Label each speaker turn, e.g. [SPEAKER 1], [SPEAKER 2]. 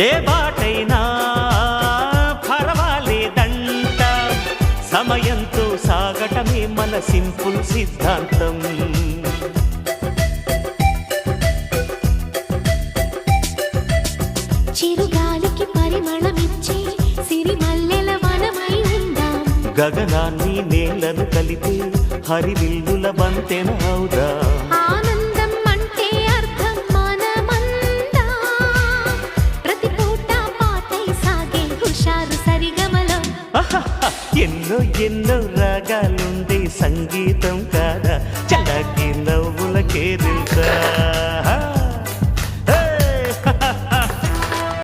[SPEAKER 1] ఏ బాటైనా పర్వాలేదంట, సమయంతో సాగటమే మన సింపుల్ సిద్ధాంతం.
[SPEAKER 2] చిరుగాలికి పరిమళమిచ్చే సిరిమల్లెల వనమై ఉందాం,
[SPEAKER 1] గగనాన్ని నేలను కలిపే హరివిల్లుల బంతెన అవుదాం.
[SPEAKER 2] ఆనందం అంటే అర్థం మనమందా, ప్రతి పూట పాటై సాగే హుషారు సరిగమలో.
[SPEAKER 1] ఎన్నో ఎన్నో రాగాలుండే సంగీతం కాదా చల్లగా